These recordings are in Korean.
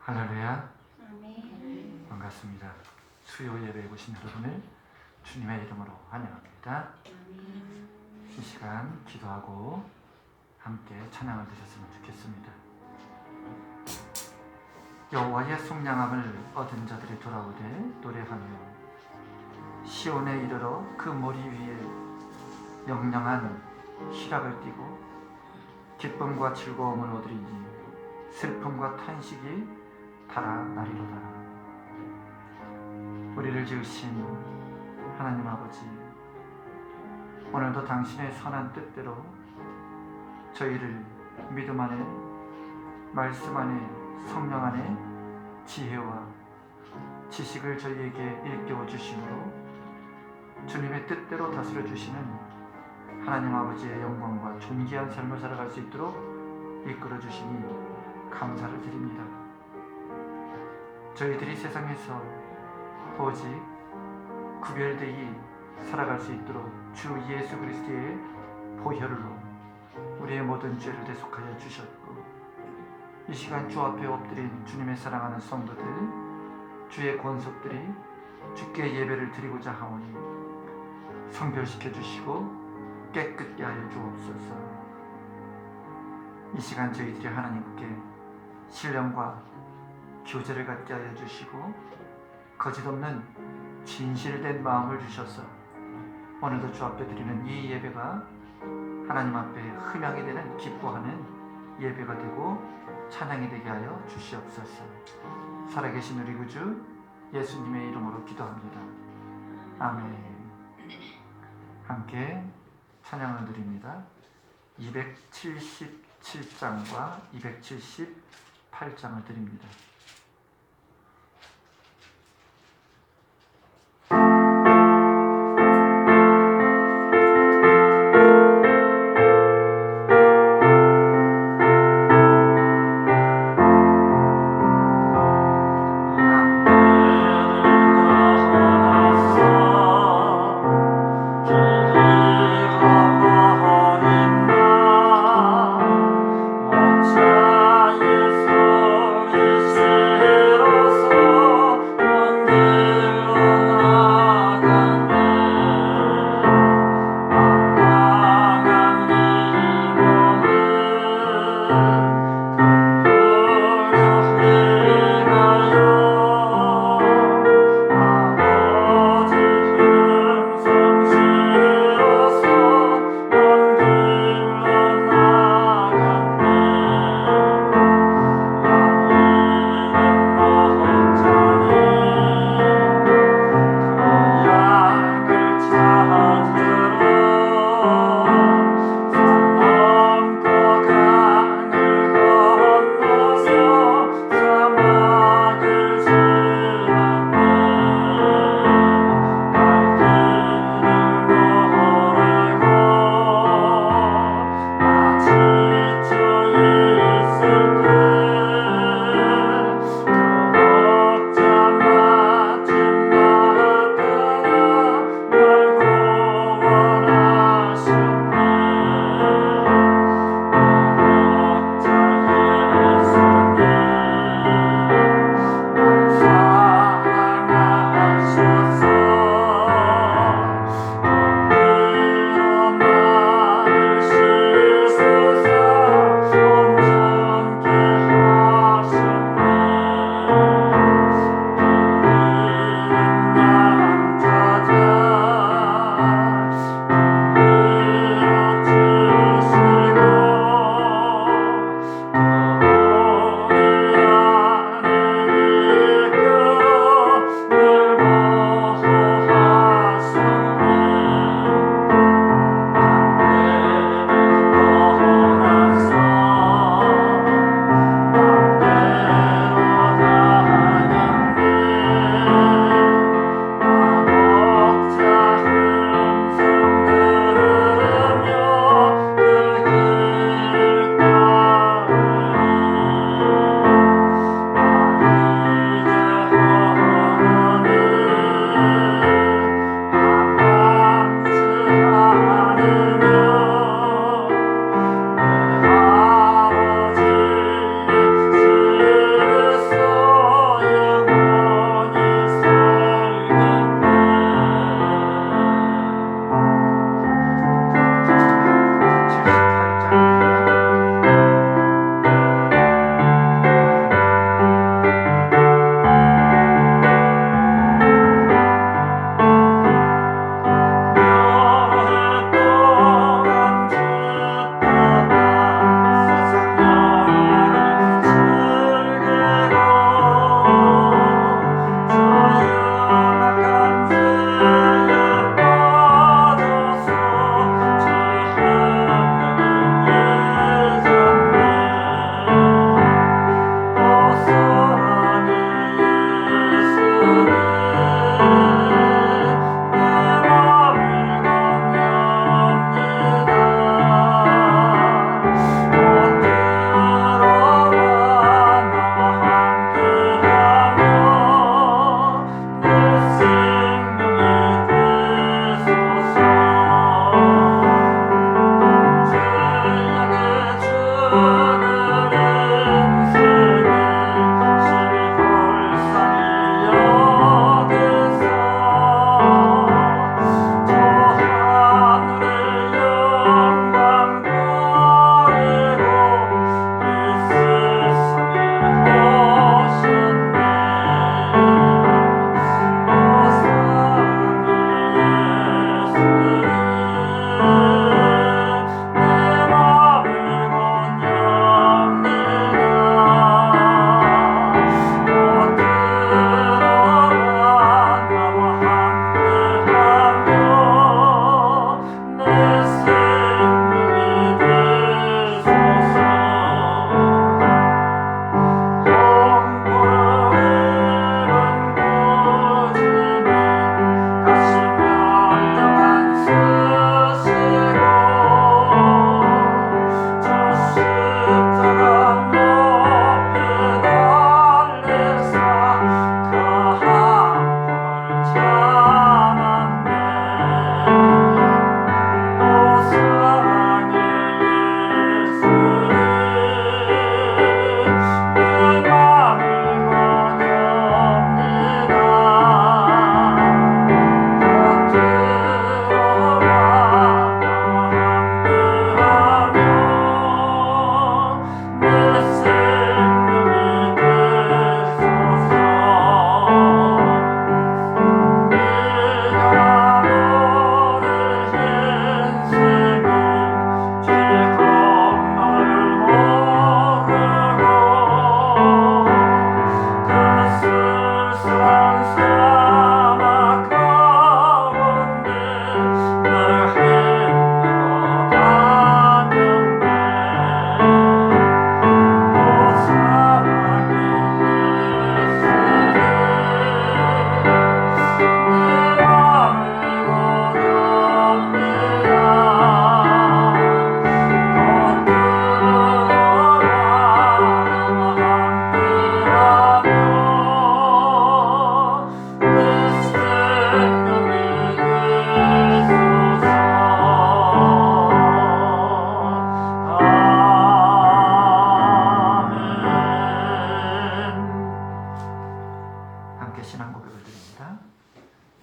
할렐루야. 아멘. 반갑습니다. 수요 예배에 오신 여러분을 주님의 이름으로 환영합니다. 아멘. 이 시간 기도하고 함께 찬양을 드렸으면 좋겠습니다. 여호와의 속량함을 얻은 자들이 돌아오되 노래하며 시온에 이르러 그 머리 위에 영영한 희락을 띠고 기쁨과 즐거움을 얻으리니 슬픔과 탄식이 달아나리로다. 우리를 지으신 하나님 아버지, 오늘도 당신의 선한 뜻대로 저희를 믿음 안에, 말씀 안에, 성령 안에 지혜와 지식을 저희에게 일깨워 주심으로 주님의 뜻대로 다스려 주시는 하나님 아버지의 영광과 존귀한 삶을 살아갈 수 있도록 이끌어 주시니 감사를 드립니다. 저희들이 세상에서 오직 구별되이 살아갈 수 있도록 주 예수 그리스도의 보혈로 우리의 모든 죄를 대속하여 주셨고, 이 시간 주 앞에 엎드린 주님의 사랑하는 성도들, 주의 권속들이 주께 예배를 드리고자 하오니 성별시켜 주시고 깨끗게 하여 주옵소서. 이 시간 저희들이 하나님께 신령과 교제를 갖게 하여 주시고 거짓없는 진실된 마음을 주셔서 오늘도 주 앞에 드리는 이 예배가 하나님 앞에 흠양이 되는 기뻐하는 예배가 되고 찬양이 되게 하여 주시옵소서. 살아계신 우리 구주 예수님의 이름으로 기도합니다. 아멘. 함께 찬양을 드립니다. 277장과 278장을 드립니다. 목자 예수 그리스도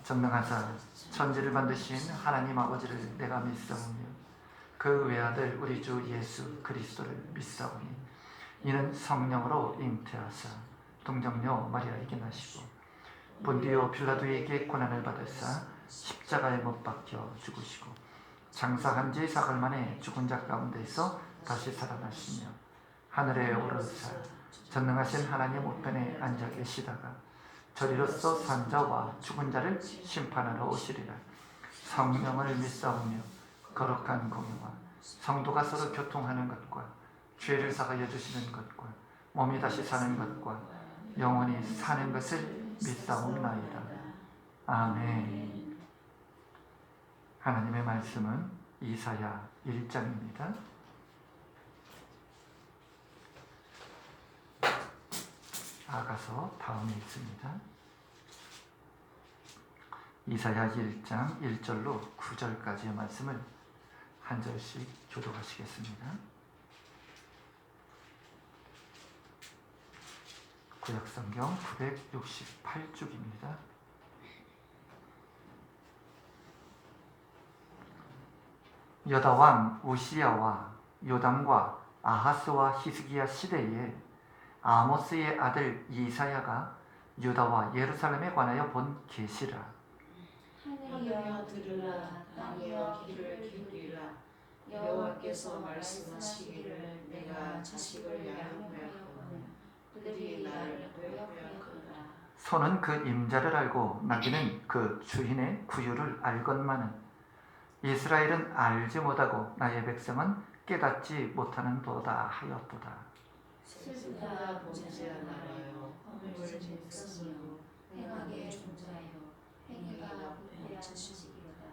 전능하사 천지를 만드신 하나님 아버지를 내가 믿사오며 그 외아들 우리 주 예수 그리스도를 믿사오니 이는 성령으로 잉태하사 동정녀 마리아에게 나시고 본디오 빌라도에게 고난을 받으사 십자가에 못 박혀 죽으시고 장사한 지 사흘 만에 죽은 자 가운데서 다시 살아나시며 하늘에 오르사 전능하신 하나님 우편에 앉아 계시다가 저리로서 산자와 죽은 자를 심판하러 오시리라. 성령을 믿사오며 거룩한 공유와 성도가 서로 교통하는 것과 죄를 사하여 주시는 것과 몸이 다시 사는 것과 영원히 사는 것을 믿사옵나이다. 아멘. 하나님의 말씀은 이사야 1장입니다. 아가서 다음에 있습니다. 이사야 1장 1절로 9절까지의 말씀을 한 절씩 교독하시겠습니다. 구약성경 968쪽입니다. 여다왕 우시야와 요담과 아하스와 히스기야 시대에 아모스의 아들 이사야가 유다와 예루살렘에 관하여 본 계시라. 하늘이여 들으라, 땅이여 귀를 기울이라. 여호와께서 말씀하시기를 내가 자식을 양육하였거늘 그들이 나를 모욕하였도다. 소는 그 임자를 알고 나귀는 그 주인의 구유를 알건만은 이스라엘은 알지 못하고 나의 백성은 깨닫지 못하는 도다 하였도다. 슬프다 범죄하나요 허물을 짓었으며 행하게 종자여 행위가 부패하시기로다.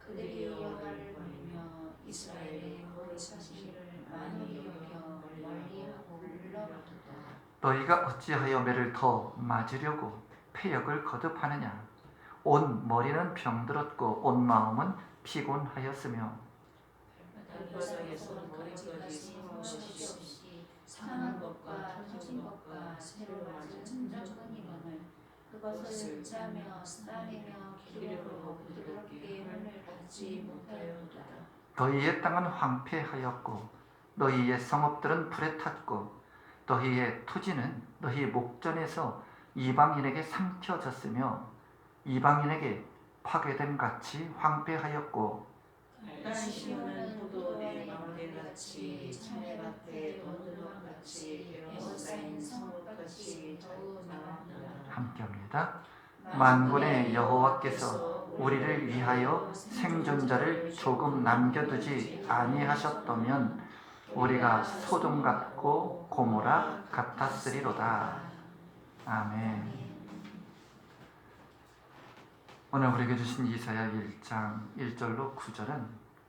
그들이 여호와를 버리며 이스라엘의 거룩하시기를 만연히 여겨 멀리하고 물러가도다. 너희가 어찌하여 매를 더 맞으려고 패역을 거듭하느냐. 온 머리는 병들었고 온 마음은 피곤하였으며 발바닥에서 머리까지 상관없이 상한 것과 터진 것과 새로 맞은 천정근이거늘 그것을 짜며 싸매며 기르고 부드럽게 힘을 받지 못하였도다. 너희의 땅은 황폐하였고 너희의 성읍들은 불에 탔고 너희의 토지는 너희 목전에서 이방인에게 삼켜졌으며 이방인에게 파괴됨 같이 황폐하였고 날 심은 포도원의 망대같이 참외밭에 논두렁같이 에워싸인 성읍같이 더욱 나왔도다. 함께합니다. 만군의 여호와께서 우리를 위하여 생존자를 조금 남겨두지 아니하셨다면 우리가 소돔 같고 고모라 같았으리로다. 아멘. 오늘 우리에게 주신 이사야 1장 1절로 9절은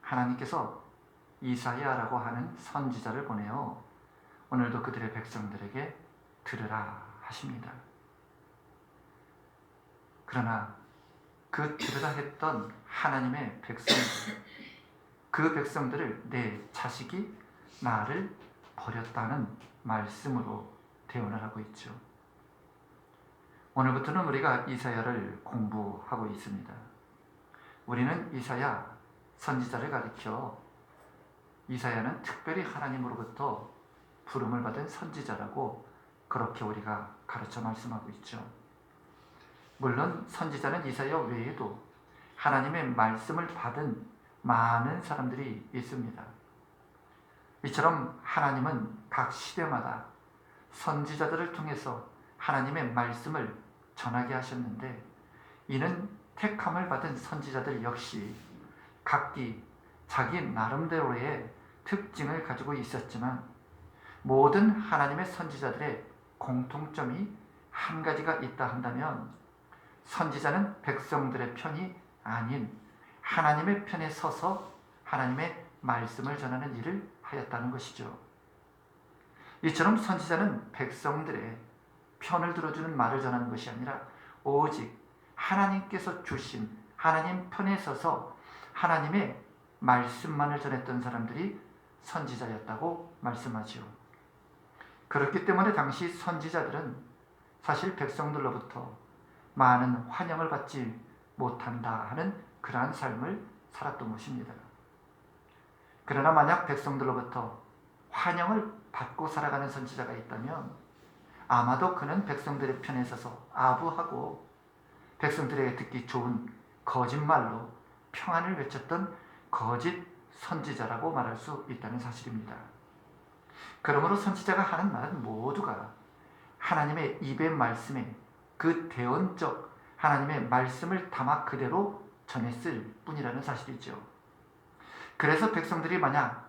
하나님께서 이사야라고 하는 선지자를 보내어 오늘도 그들의 백성들에게 들으라 하십니다. 그러나 그 들으라 했던 하나님의 백성들, 그 백성들을 내 자식이 나를 버렸다는 말씀으로 대언을 하고 있죠. 오늘부터는 우리가 이사야를 공부하고 있습니다. 우리는 이사야 선지자를 가리켜 이사야는 특별히 하나님으로부터 부름을 받은 선지자라고 그렇게 우리가 가르쳐 말씀하고 있죠. 물론 선지자는 이사야 외에도 하나님의 말씀을 받은 많은 사람들이 있습니다. 이처럼 하나님은 각 시대마다 선지자들을 통해서 하나님의 말씀을 전하게 하셨는데 이는 택함을 받은 선지자들 역시 각기 자기 나름대로의 특징을 가지고 있었지만 모든 하나님의 선지자들의 공통점이 한 가지가 있다 한다면 선지자는 백성들의 편이 아닌 하나님의 편에 서서 하나님의 말씀을 전하는 일을 하였다는 것이죠. 이처럼 선지자는 백성들의 편을 들어주는 말을 전하는 것이 아니라 오직 하나님께서 주신 하나님 편에 서서 하나님의 말씀만을 전했던 사람들이 선지자였다고 말씀하지요. 그렇기 때문에 당시 선지자들은 사실 백성들로부터 많은 환영을 받지 못한다 하는 그러한 삶을 살았던 것입니다. 그러나 만약 백성들로부터 환영을 받고 살아가는 선지자가 있다면 아마도 그는 백성들의 편에 서서 아부하고 백성들에게 듣기 좋은 거짓말로 평안을 외쳤던 거짓 선지자라고 말할 수 있다는 사실입니다. 그러므로 선지자가 하는 말은 모두가 하나님의 입의 말씀에 그 대언적 하나님의 말씀을 담아 그대로 전했을 뿐이라는 사실이죠. 그래서 백성들이 만약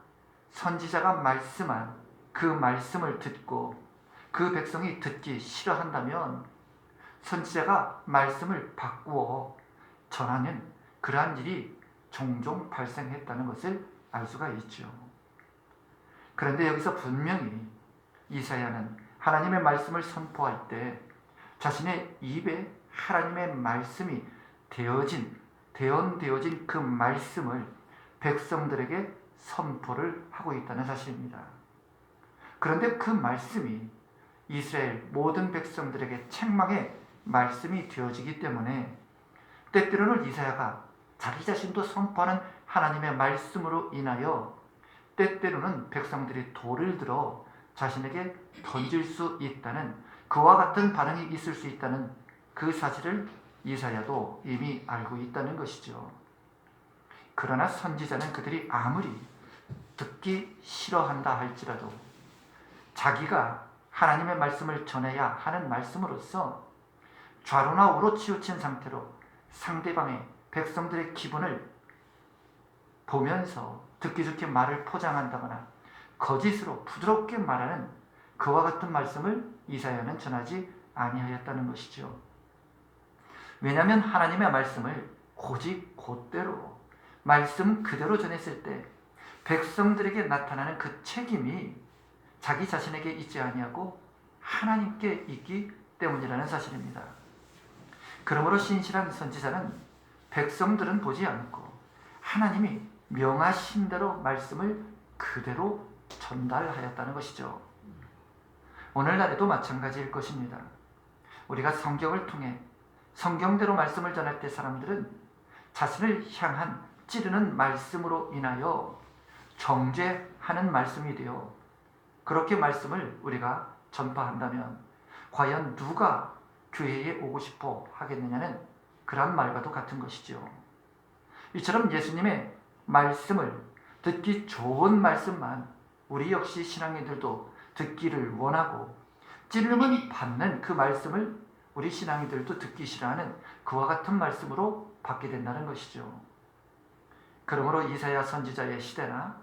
선지자가 말씀한 그 말씀을 듣고 그 백성이 듣기 싫어한다면 선지자가 말씀을 바꾸어 전하는 그러한 일이 종종 발생했다는 것을 알 수가 있죠. 그런데 여기서 분명히 이사야는 하나님의 말씀을 선포할 때 자신의 입에 하나님의 말씀이 대언되어진 그 말씀을 백성들에게 선포를 하고 있다는 사실입니다. 그런데 그 말씀이 이스라엘 모든 백성들에게 책망의 말씀이 되어지기 때문에 때때로는 이사야가 자기 자신도 선포하는 하나님의 말씀으로 인하여 때때로는 백성들이 돌을 들어 자신에게 던질 수 있다는 그와 같은 반응이 있을 수 있다는 그 사실을 이사야도 이미 알고 있다는 것이죠. 그러나 선지자는 그들이 아무리 듣기 싫어한다 할지라도 자기가 하나님의 말씀을 전해야 하는 말씀으로서 좌로나 우로 치우친 상태로 상대방의 백성들의 기분을 보면서 듣기 좋게 말을 포장한다거나 거짓으로 부드럽게 말하는 그와 같은 말씀을 이사야는 전하지 아니하였다는 것이죠. 왜냐하면 하나님의 말씀을 고집 곧대로 말씀 그대로 전했을 때 백성들에게 나타나는 그 책임이 자기 자신에게 있지 아니하고 하나님께 있기 때문이라는 사실입니다. 그러므로 신실한 선지자는 백성들은 보지 않고 하나님이 명하신 대로 말씀을 그대로 전달하였다는 것이죠. 오늘날에도 마찬가지일 것입니다. 우리가 성경을 통해 성경대로 말씀을 전할 때 사람들은 자신을 향한 찌르는 말씀으로 인하여 정죄하는 말씀이 되어 그렇게 말씀을 우리가 전파한다면 과연 누가 교회에 오고 싶어 하겠느냐는 그런 말과도 같은 것이죠. 이처럼 예수님의 말씀을 듣기 좋은 말씀만 우리 역시 신앙인들도 듣기를 원하고 찔림은 받는 그 말씀을 우리 신앙인들도 듣기 싫어하는 그와 같은 말씀으로 받게 된다는 것이죠. 그러므로 이사야 선지자의 시대나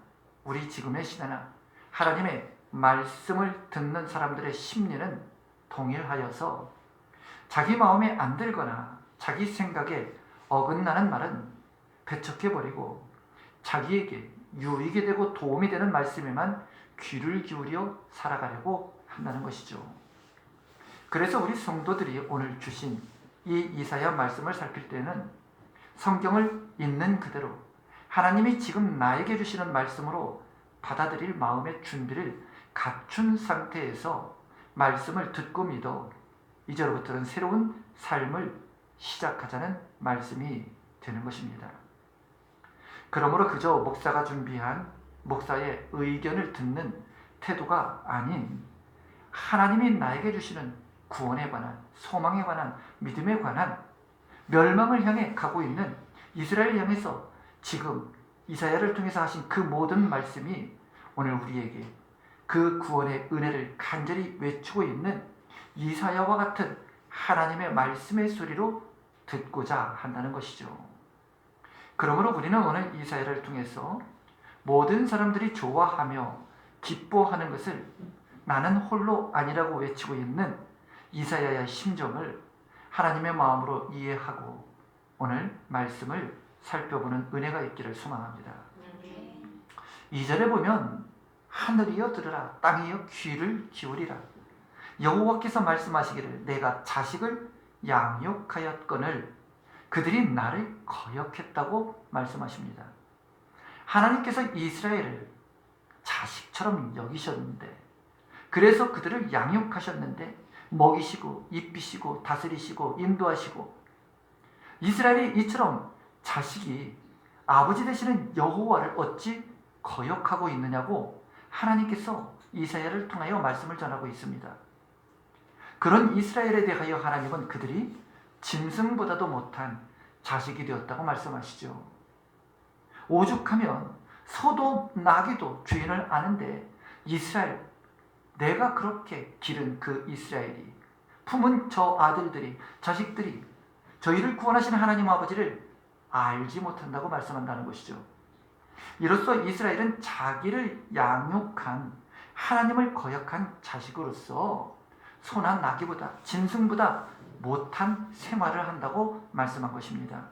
우리 지금의 시대나 하나님의 말씀을 듣는 사람들의 심리는 동일하여서 자기 마음에 안 들거나 자기 생각에 어긋나는 말은 배척해버리고 자기에게 유익이 되고 도움이 되는 말씀에만 귀를 기울여 살아가려고 한다는 것이죠. 그래서 우리 성도들이 오늘 주신 이 이사야 말씀을 살필 때는 성경을 있는 그대로 하나님이 지금 나에게 주시는 말씀으로 받아들일 마음의 준비를 갖춘 상태에서 말씀을 듣고 믿어 이제로부터는 새로운 삶을 시작하자는 말씀이 되는 것입니다. 그러므로 그저 목사가 준비한 목사의 의견을 듣는 태도가 아닌 하나님이 나에게 주시는 구원에 관한, 소망에 관한, 믿음에 관한 멸망을 향해 가고 있는 이스라엘 향해서 지금 이사야를 통해서 하신 그 모든 말씀이 오늘 우리에게 그 구원의 은혜를 간절히 외치고 있는 이사야와 같은 하나님의 말씀의 소리로 듣고자 한다는 것이죠. 그러므로 우리는 오늘 이사야를 통해서 모든 사람들이 좋아하며 기뻐하는 것을 나는 홀로 아니라고 외치고 있는 이사야의 심정을 하나님의 마음으로 이해하고 오늘 말씀을 살펴보는 은혜가 있기를 소망합니다. 2절에 보면 하늘이여 들으라 땅이여 귀를 기울이라 여호와께서 말씀하시기를 내가 자식을 양육하였거늘 그들이 나를 거역했다고 말씀하십니다. 하나님께서 이스라엘을 자식처럼 여기셨는데 그래서 그들을 양육하셨는데 먹이시고 입히시고 다스리시고 인도하시고 이스라엘이 이처럼 자식이 아버지 되시는 여호와를 어찌 거역하고 있느냐고 하나님께서 이사야를 통하여 말씀을 전하고 있습니다. 그런 이스라엘에 대하여 하나님은 그들이 짐승보다도 못한 자식이 되었다고 말씀하시죠. 오죽하면 소도 나귀도 주인을 아는데 이스라엘, 내가 그렇게 기른 그 이스라엘이, 품은 저 아들들이, 자식들이 저희를 구원하신 하나님 아버지를 알지 못한다고 말씀한다는 것이죠. 이로써 이스라엘은 자기를 양육한 하나님을 거역한 자식으로서 소나 나귀보다, 짐승보다 못한 생활을 한다고 말씀한 것입니다.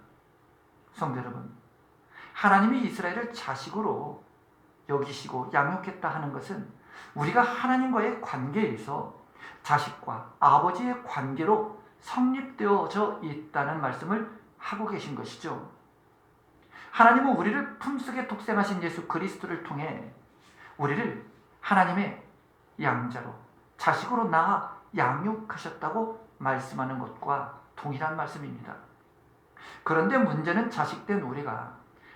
성도 여러분, 하나님이 이스라엘을 자식으로 여기시고 양육했다 하는 것은 우리가 하나님과의 관계에서 자식과 아버지의 관계로 성립되어져 있다는 말씀을 하고 계신 것이죠. 하나님은 우리를 품속에 독생하신 예수 그리스도를 통해 우리를 하나님의 양자로, 자식으로 낳아 양육하셨다고 말씀하는 것과 동일한 말씀입니다. 그런데 문제는 자식된 우리가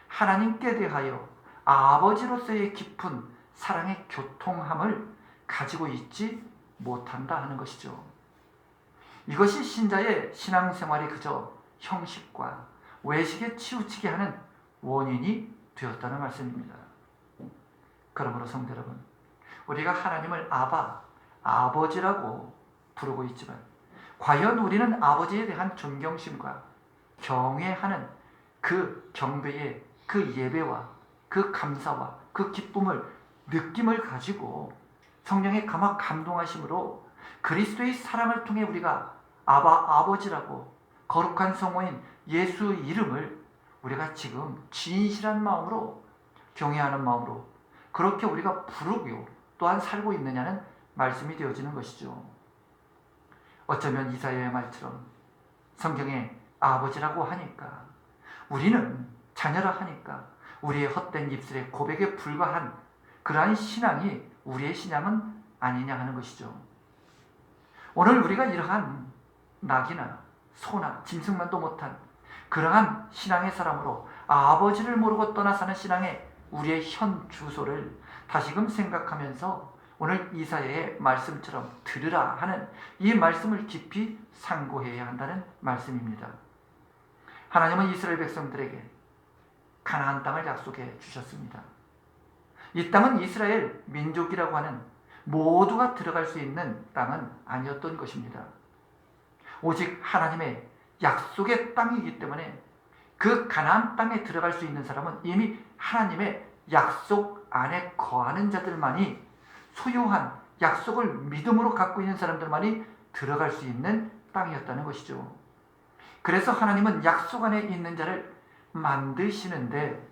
하나님께 대하여 아버지로서의 깊은 사랑의 교통함을 가지고 있지 못한다 하는 것이죠. 이것이 신자의 신앙생활이 그저 형식과 외식에 치우치게 하는 원인이 되었다는 말씀입니다. 그러므로 성도 여러분, 우리가 하나님을 아바, 아버지라고 부르고 있지만 과연 우리는 아버지에 대한 존경심과 경외하는 그 경배의 그 예배와 그 감사와 그 기쁨을, 느낌을 가지고 성령의 감화 감동하심으로 그리스도의 사랑을 통해 우리가 아바, 아버지라고 거룩한 성호인 예수 이름을 우리가 지금 진실한 마음으로, 경외하는 마음으로 그렇게 우리가 부르고 또한 살고 있느냐는 말씀이 되어지는 것이죠. 어쩌면 이사야의 말처럼 성경에 아버지라고 하니까, 우리는 자녀라 하니까 우리의 헛된 입술의 고백에 불과한 그러한 신앙이 우리의 신앙은 아니냐 하는 것이죠. 오늘 우리가 이러한 낙이나 소나 짐승만도 못한 그러한 신앙의 사람으로 아버지를 모르고 떠나 사는 신앙의 우리의 현 주소를 다시금 생각하면서 오늘 이사야의 말씀처럼 들으라 하는 이 말씀을 깊이 상고해야 한다는 말씀입니다. 하나님은 이스라엘 백성들에게 가나안 땅을 약속해 주셨습니다. 이 땅은 이스라엘 민족이라고 하는 모두가 들어갈 수 있는 땅은 아니었던 것입니다. 오직 하나님의 약속의 땅이기 때문에 그 가나안 땅에 들어갈 수 있는 사람은 이미 하나님의 약속 안에 거하는 자들만이, 소유한 약속을 믿음으로 갖고 있는 사람들만이 들어갈 수 있는 땅이었다는 것이죠. 그래서 하나님은 약속 안에 있는 자를 만드시는데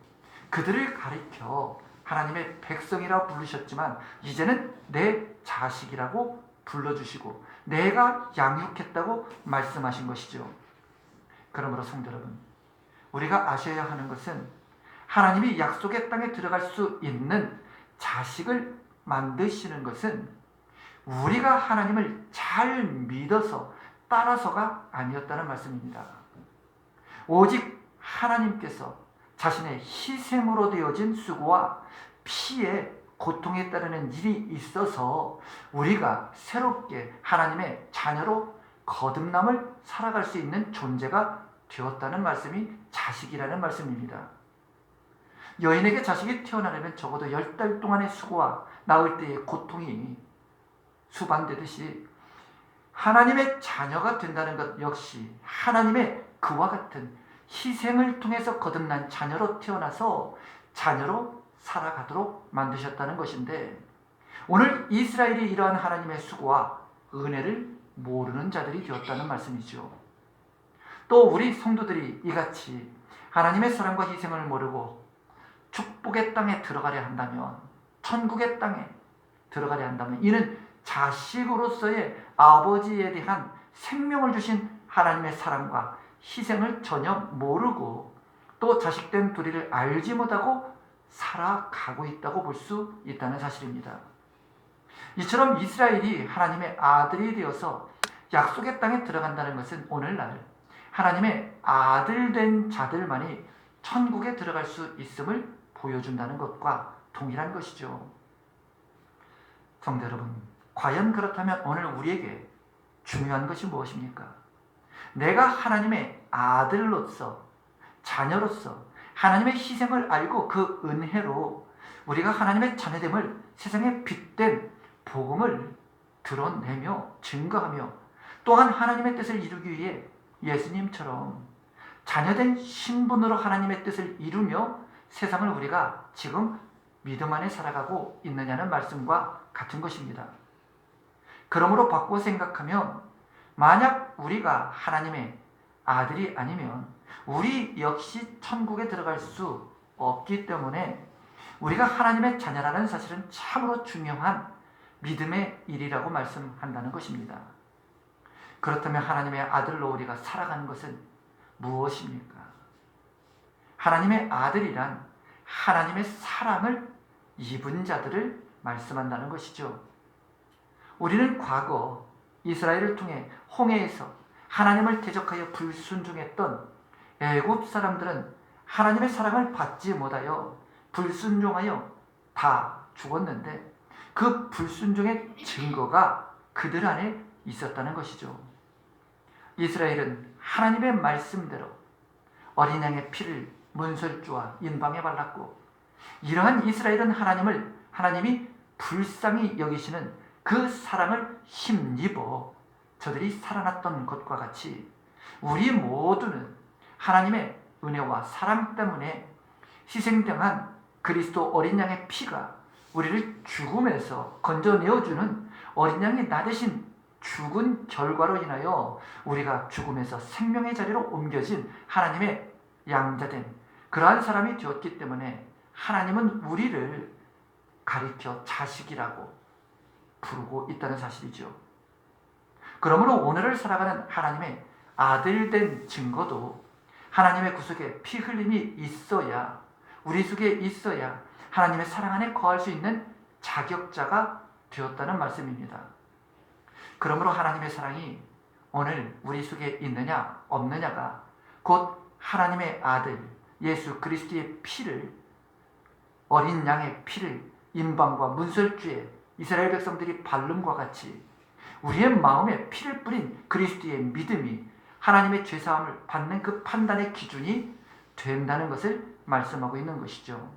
그들을 가리켜 하나님의 백성이라 부르셨지만 이제는 내 자식이라고 불러주시고 내가 양육했다고 말씀하신 것이죠. 그러므로 성도 여러분, 우리가 아셔야 하는 것은 하나님이 약속의 땅에 들어갈 수 있는 자식을 만드시는 것은 우리가 하나님을 잘 믿어서 따라서가 아니었다는 말씀입니다. 오직 하나님께서 자신의 희생으로 되어진 수고와 피의 고통에 따르는 일이 있어서 우리가 새롭게 하나님의 자녀로 거듭남을 살아갈 수 있는 존재가 되었다는 말씀이 자식이라는 말씀입니다. 여인에게 자식이 태어나려면 적어도 10달 동안의 수고와 낳을 때의 고통이 수반되듯이 하나님의 자녀가 된다는 것 역시 하나님의 그와 같은 희생을 통해서 거듭난 자녀로 태어나서 자녀로 살아가도록 만드셨다는 것인데, 오늘 이스라엘이 이러한 하나님의 수고와 은혜를 모르는 자들이 되었다는 말씀이죠. 또 우리 성도들이 이같이 하나님의 사랑과 희생을 모르고 축복의 땅에 들어가려 한다면, 천국의 땅에 들어가려 한다면 이는 자식으로서의 아버지에 대한 생명을 주신 하나님의 사랑과 희생을 전혀 모르고 또 자식된 도리를 알지 못하고 살아가고 있다고 볼 수 있다는 사실입니다. 이처럼 이스라엘이 하나님의 아들이 되어서 약속의 땅에 들어간다는 것은 오늘날 하나님의 아들 된 자들만이 천국에 들어갈 수 있음을 보여준다는 것과 동일한 것이죠. 성도 여러분, 과연 그렇다면 오늘 우리에게 중요한 것이 무엇입니까? 내가 하나님의 아들로서, 자녀로서 하나님의 희생을 알고 그 은혜로 우리가 하나님의 자녀됨을 세상에 빛된 복음을 드러내며 증거하며 또한 하나님의 뜻을 이루기 위해 예수님처럼 자녀된 신분으로 하나님의 뜻을 이루며 세상을 우리가 지금 믿음 안에 살아가고 있느냐는 말씀과 같은 것입니다. 그러므로 바꾸어 생각하면 만약 우리가 하나님의 아들이 아니면 우리 역시 천국에 들어갈 수 없기 때문에 우리가 하나님의 자녀라는 사실은 참으로 중요한 믿음의 일이라고 말씀한다는 것입니다. 그렇다면 하나님의 아들로 우리가 살아가는 것은 무엇입니까? 하나님의 아들이란 하나님의 사랑을 입은 자들을 말씀한다는 것이죠. 우리는 과거 이스라엘을 통해 홍해에서 하나님을 대적하여 불순종했던 애굽 사람들은 하나님의 사랑을 받지 못하여 불순종하여 다 죽었는데 그 불순종의 증거가 그들 안에 있었다는 것이죠. 이스라엘은 하나님의 말씀대로 어린 양의 피를 문설주와 인방에 발랐고 이러한 이스라엘은 하나님이 불쌍히 여기시는 그 사랑을 힘입어 저들이 살아났던 것과 같이 우리 모두는 하나님의 은혜와 사랑 때문에 희생당한 그리스도 어린 양의 피가 우리를 죽음에서 건져내어주는 어린 양이 나 대신 죽은 결과로 인하여 우리가 죽음에서 생명의 자리로 옮겨진 하나님의 양자된 그러한 사람이 되었기 때문에 하나님은 우리를 가리켜 자식이라고 부르고 있다는 사실이죠. 그러므로 오늘을 살아가는 하나님의 아들된 증거도 하나님의 구속에 피 흘림이 있어야 우리 속에 있어야 하나님의 사랑 안에 거할 수 있는 자격자가 되었다는 말씀입니다. 그러므로 하나님의 사랑이 오늘 우리 속에 있느냐 없느냐가 곧 하나님의 아들 예수 그리스도의 피를 어린 양의 피를 인방과 문설주에 이스라엘 백성들이 바름과 같이 우리의 마음에 피를 뿌린 그리스도의 믿음이 하나님의 죄사함을 받는 그 판단의 기준이 된다는 것을 말씀하고 있는 것이죠.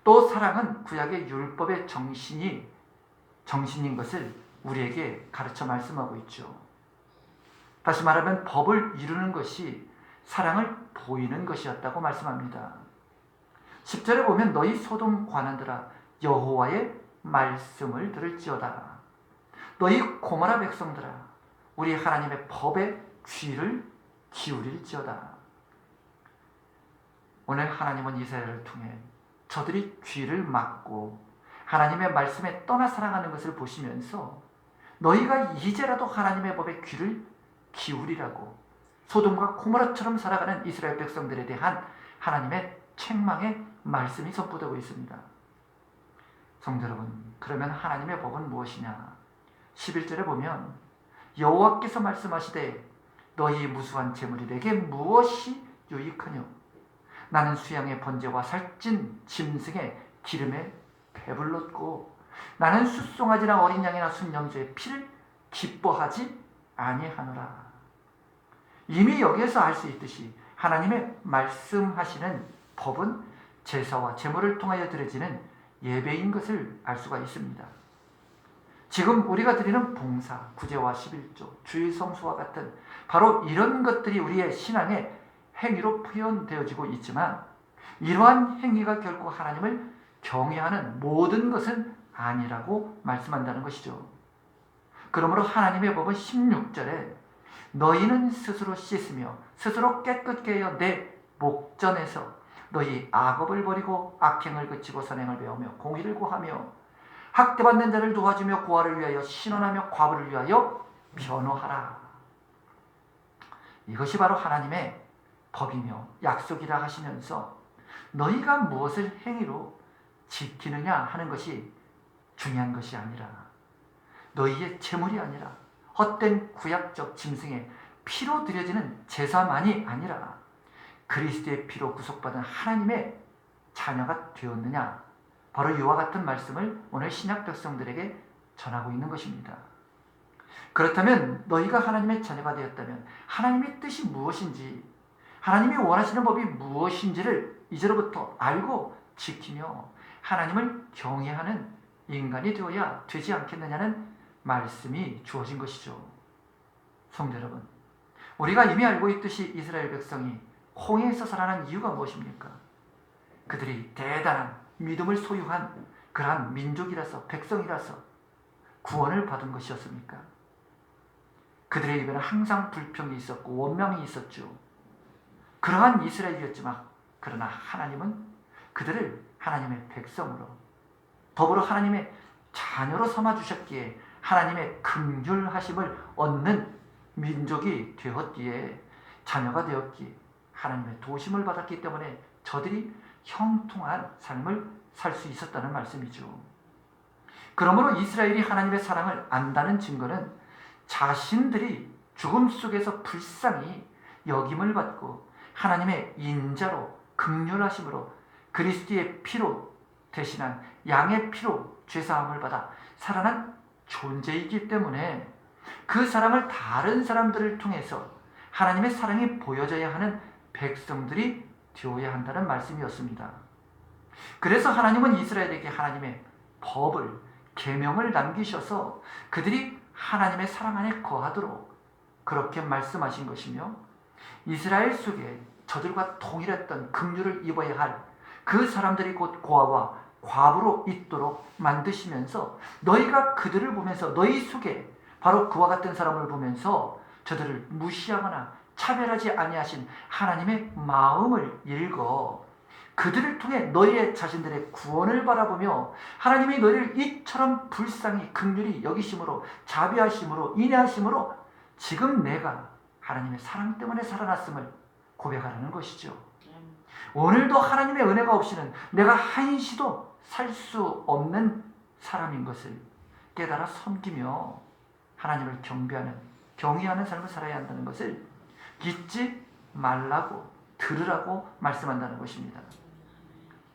또 사랑은 구약의 율법의 정신인 것을 우리에게 가르쳐 말씀하고 있죠. 다시 말하면 법을 이루는 것이 사랑을 보이는 것이었다고 말씀합니다. 10절에 보면 너희 소돔 관원들아 여호와의 말씀을 들을지어다. 너희 고모라 백성들아 우리 하나님의 법에 귀를 기울일지어다. 오늘 하나님은 이스라엘을 통해 저들이 귀를 막고 하나님의 말씀에 떠나 살아가는 것을 보시면서 너희가 이제라도 하나님의 법에 귀를 기울이라고 소돔과 고모라처럼 살아가는 이스라엘 백성들에 대한 하나님의 책망의 말씀이 선포되고 있습니다. 성도 여러분, 그러면 하나님의 법은 무엇이냐? 11절에 보면 여호와께서 말씀하시되 너희 무수한 재물이 내게 무엇이 유익하뇨? 나는 수양의 번제와 살찐 짐승의 기름에 배불렀고 나는 숫송아지나 어린 양이나 순영주의 피를 기뻐하지 아니하노라. 이미 여기에서 알 수 있듯이 하나님의 말씀하시는 법은 제사와 제물을 통하여 드려지는 예배인 것을 알 수가 있습니다. 지금 우리가 드리는 봉사, 구제와 11조, 주일 성수와 같은 바로 이런 것들이 우리의 신앙의 행위로 표현되어지고 있지만 이러한 행위가 결코 하나님을 경외하는 모든 것은 아니라고 말씀한다는 것이죠. 그러므로 하나님의 법은 16절에 너희는 스스로 씻으며 스스로 깨끗게 하여 내 목전에서 너희 악업을 버리고 악행을 그치고 선행을 배우며 공의를 구하며 학대받는 자를 도와주며 고아를 위하여 신원하며 과부를 위하여 변호하라. 이것이 바로 하나님의 법이며 약속이라 하시면서 너희가 무엇을 행위로 지키느냐 하는 것이 중요한 것이 아니라 너희의 재물이 아니라 헛된 구약적 짐승의 피로 드려지는 제사만이 아니라 그리스도의 피로 구속받은 하나님의 자녀가 되었느냐? 바로 이와 같은 말씀을 오늘 신약 백성들에게 전하고 있는 것입니다. 그렇다면 너희가 하나님의 자녀가 되었다면 하나님의 뜻이 무엇인지, 하나님이 원하시는 법이 무엇인지를 이제로부터 알고 지키며 하나님을 경외하는 인간이 되어야 되지 않겠느냐는 말씀이 주어진 것이죠. 성도 여러분, 우리가 이미 알고 있듯이 이스라엘 백성이 홍해에서 살아난 이유가 무엇입니까? 그들이 대단한 믿음을 소유한 그러한 민족이라서, 백성이라서 구원을 받은 것이었습니까? 그들의 입에는 항상 불평이 있었고 원망이 있었죠. 그러한 이스라엘이었지만 그러나 하나님은 그들을 하나님의 백성으로, 더불어 하나님의 자녀로 삼아주셨기에 하나님의 긍휼하심을 얻는 민족이 되었기에, 자녀가 되었기에 하나님의 도심을 받았기 때문에 저들이 형통한 삶을 살 수 있었다는 말씀이죠. 그러므로 이스라엘이 하나님의 사랑을 안다는 증거는 자신들이 죽음 속에서 불쌍히 여김을 받고 하나님의 인자로 긍휼하심으로 그리스도의 피로 대신한 양의 피로 죄사함을 받아 살아난 존재이기 때문에 그 사랑을 다른 사람들을 통해서 하나님의 사랑이 보여져야 하는 백성들이 되어야 한다는 말씀이었습니다. 그래서 하나님은 이스라엘에게 하나님의 법을, 계명을 남기셔서 그들이 하나님의 사랑 안에 거하도록 그렇게 말씀하신 것이며, 이스라엘 속에 저들과 동일했던 긍휼을 입어야 할 그 사람들이 곧 고아와 과부로 있도록 만드시면서 너희가 그들을 보면서 너희 속에 바로 그와 같은 사람을 보면서 저들을 무시하거나 차별하지 아니하신 하나님의 마음을 읽어 그들을 통해 너희의 자신들의 구원을 바라보며 하나님이 너희를 이처럼 불쌍히 긍휼히 여기심으로, 자비하심으로, 인내하심으로 지금 내가 하나님의 사랑 때문에 살아났음을 고백하라는 것이죠. 오늘도 하나님의 은혜가 없이는 내가 한시도 살 수 없는 사람인 것을 깨달아 섬기며 하나님을 경배하는, 경외하는 삶을 살아야 한다는 것을 잊지 말라고, 들으라고 말씀한다는 것입니다.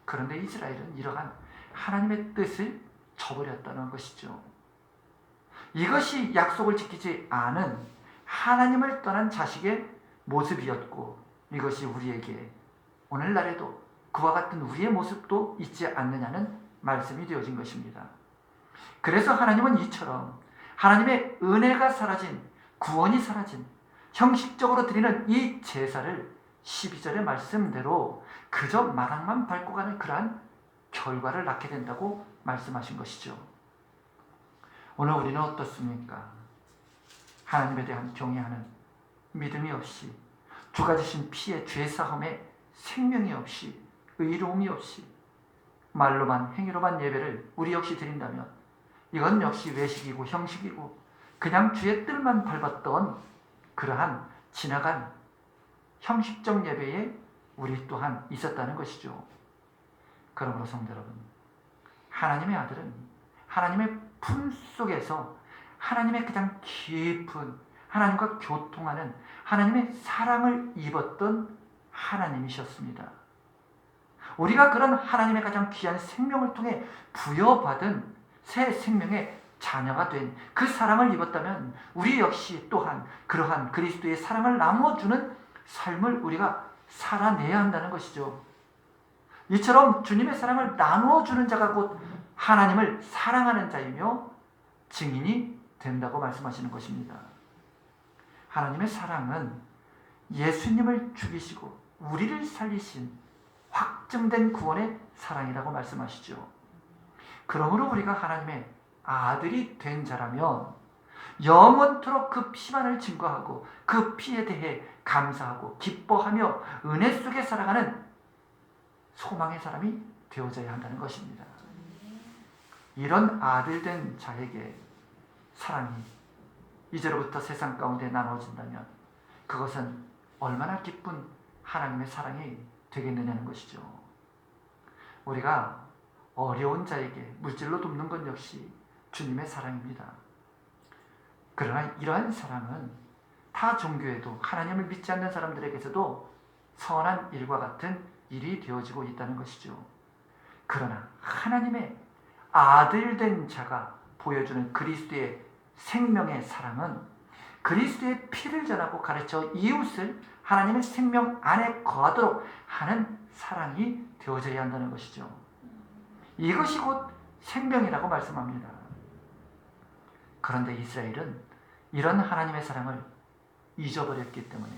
그런데 이스라엘은 이러한 하나님의 뜻을 저버렸다는 것이죠. 이것이 약속을 지키지 않은 하나님을 떠난 자식의 모습이었고, 이것이 우리에게 오늘날에도 그와 같은 우리의 모습도 있지 않느냐는 말씀이 되어진 것입니다. 그래서 하나님은 이처럼 하나님의 은혜가 사라진, 구원이 사라진 형식적으로 드리는 이 제사를 12절의 말씀대로 그저 마당만 밟고 가는 그러한 결과를 낳게 된다고 말씀하신 것이죠. 오늘 우리는 어떻습니까? 하나님에 대한 경외하는 믿음이 없이, 주가 주신 피의 죄사함에 생명이 없이, 의로움이 없이 말로만, 행위로만 예배를 우리 역시 드린다면 이건 역시 외식이고 형식이고 그냥 주의 뜰만 밟았던 그러한 지나간 형식적 예배에 우리 또한 있었다는 것이죠. 그러므로 성도 여러분, 하나님의 아들은 하나님의 품속에서 하나님의 가장 깊은, 하나님과 교통하는 하나님의 사랑을 입었던 하나님이셨습니다. 우리가 그런 하나님의 가장 귀한 생명을 통해 부여받은 새 생명의 자녀가 된 그 사랑을 입었다면 우리 역시 또한 그러한 그리스도의 사랑을 나눠주는 삶을 우리가 살아내야 한다는 것이죠. 이처럼 주님의 사랑을 나눠주는 자가 곧 하나님을 사랑하는 자이며 증인이 된다고 말씀하시는 것입니다. 하나님의 사랑은 예수님을 죽이시고 우리를 살리신 확증된 구원의 사랑이라고 말씀하시죠. 그러므로 우리가 하나님의 아들이 된 자라면 영원토록 그 피만을 증거하고 그 피에 대해 감사하고 기뻐하며 은혜 속에 살아가는 소망의 사람이 되어져야 한다는 것입니다. 이런 아들 된 자에게 사랑이 이제로부터 세상 가운데 나눠진다면 그것은 얼마나 기쁜 하나님의 사랑이 되겠느냐는 것이죠. 우리가 어려운 자에게 물질로 돕는 것 역시 주님의 사랑입니다. 그러나 이러한 사랑은 타 종교에도 하나님을 믿지 않는 사람들에게서도 선한 일과 같은 일이 되어지고 있다는 것이죠. 그러나 하나님의 아들 된 자가 보여주는 그리스도의 생명의 사랑은 그리스도의 피를 전하고 가르쳐 이웃을 하나님의 생명 안에 거하도록 하는 사랑이 되어져야 한다는 것이죠. 이것이 곧 생명이라고 말씀합니다. 그런데 이스라엘은 이런 하나님의 사랑을 잊어버렸기 때문에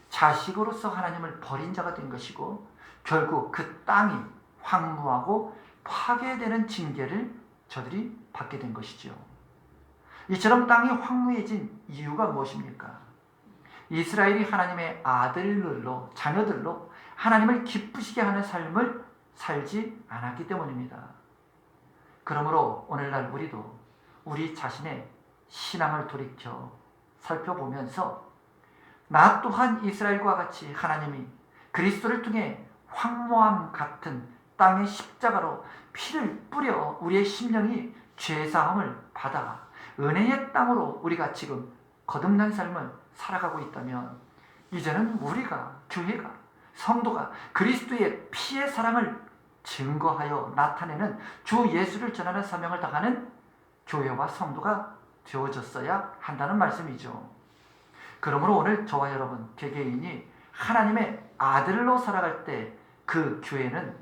자식으로서 하나님을 버린 자가 된 것이고 결국 그 땅이 황무하고 파괴되는 징계를 저들이 받게 된 것이죠. 이처럼 땅이 황무해진 이유가 무엇입니까? 이스라엘이 하나님의 아들들로, 자녀들로 하나님을 기쁘시게 하는 삶을 살지 않았기 때문입니다. 그러므로 오늘날 우리도 우리 자신의 신앙을 돌이켜 살펴보면서 나 또한 이스라엘과 같이 하나님이 그리스도를 통해 황무함 같은 땅의 십자가로 피를 뿌려 우리의 심령이 죄사함을 받아 은혜의 땅으로 우리가 지금 거듭난 삶을 살아가고 있다면 이제는 우리가, 교회가, 성도가 그리스도의 피의 사랑을 증거하여 나타내는 주 예수를 전하는 사명을 다하는 교회와 성도가 되어졌어야 한다는 말씀이죠. 그러므로 오늘 저와 여러분 개개인이 하나님의 아들로 살아갈 때 그 교회는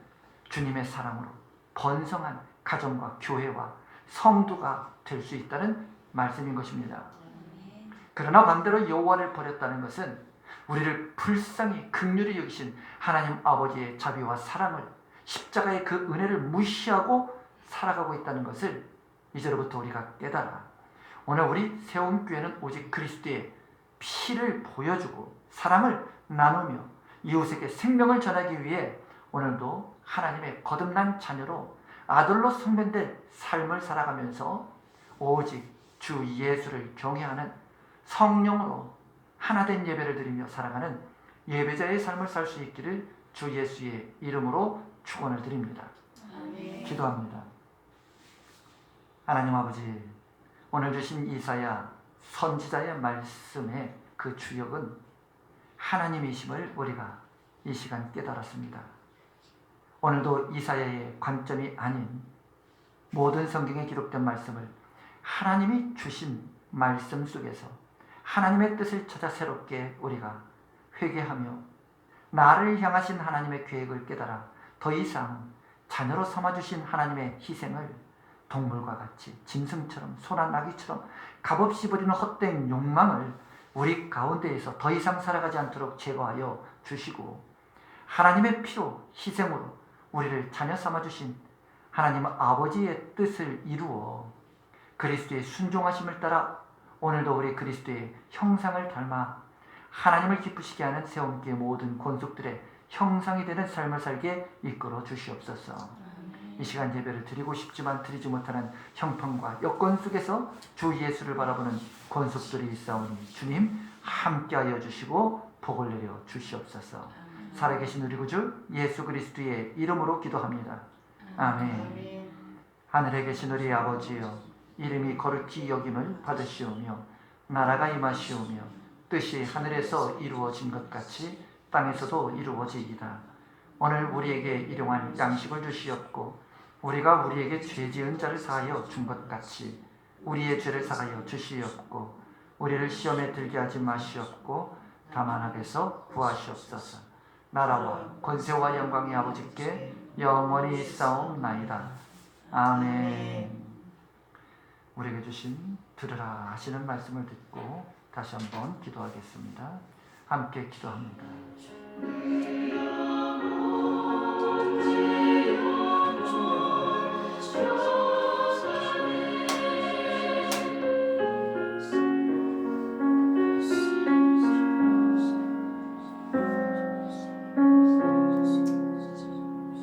주님의 사랑으로 번성한 가정과 교회와 성도가 될 수 있다는 말씀인 것입니다. 그러나 반대로 여호와를 버렸다는 것은 우리를 불쌍히 긍휼히 여기신 하나님 아버지의 자비와 사랑을, 십자가의 그 은혜를 무시하고 살아가고 있다는 것을 이제로부터 우리가 깨달아 오늘 우리 세움교회는 오직 그리스도의 피를 보여주고 사랑을 나누며 이웃에게 생명을 전하기 위해 오늘도 하나님의 거듭난 자녀로 아들로 성변된 삶을 살아가면서 오직 주 예수를 경외하는 성령으로 하나된 예배를 드리며 살아가는 예배자의 삶을 살 수 있기를 주 예수의 이름으로 축원을 드립니다. 아멘. 기도합니다. 하나님 아버지, 오늘 주신 이사야 선지자의 말씀의 그 주역은 하나님이심을 우리가 이 시간 깨달았습니다. 오늘도 이사야의 관점이 아닌 모든 성경에 기록된 말씀을 하나님이 주신 말씀 속에서 하나님의 뜻을 찾아 새롭게 우리가 회개하며 나를 향하신 하나님의 계획을 깨달아 더 이상 자녀로 삼아주신 하나님의 희생을 동물과 같이 짐승처럼 소나 나귀처럼 값없이 버리는 헛된 욕망을 우리 가운데에서 더 이상 살아가지 않도록 제거하여 주시고 하나님의 피로 희생으로 우리를 자녀 삼아주신 하나님 아버지의 뜻을 이루어 그리스도의 순종하심을 따라 오늘도 우리 그리스도의 형상을 닮아 하나님을 기쁘시게 하는 세움교회 모든 권속들의 형상이 되는 삶을 살게 이끌어 주시옵소서. 이 시간 예배를 드리고 싶지만 드리지 못하는 형편과 여건 속에서 주 예수를 바라보는 권속들이 있사오니 주님 함께하여 주시고 복을 내려 주시옵소서. 살아계신 우리 구주 예수 그리스도의 이름으로 기도합니다. 아멘. 하늘에 계신 우리 아버지여, 이름이 거룩히 여김을 받으시오며 나라가 임하시오며 뜻이 하늘에서 이루어진 것 같이 땅에서도 이루어지이다. 오늘 우리에게 일용할 양식을 주시옵고 우리가 우리에게 죄 지은 자를 사하여 준 것 같이 우리의 죄를 사하여 주시옵고 우리를 시험에 들게 하지 마시옵고 다만 악에서 구하시옵소서. 나라와 권세와 영광이 아버지께 영원히 있사옵나이다. 아멘. 우리에게 주신 들으라 하시는 말씀을 듣고 다시 한번 기도하겠습니다. 함께 기도합니다.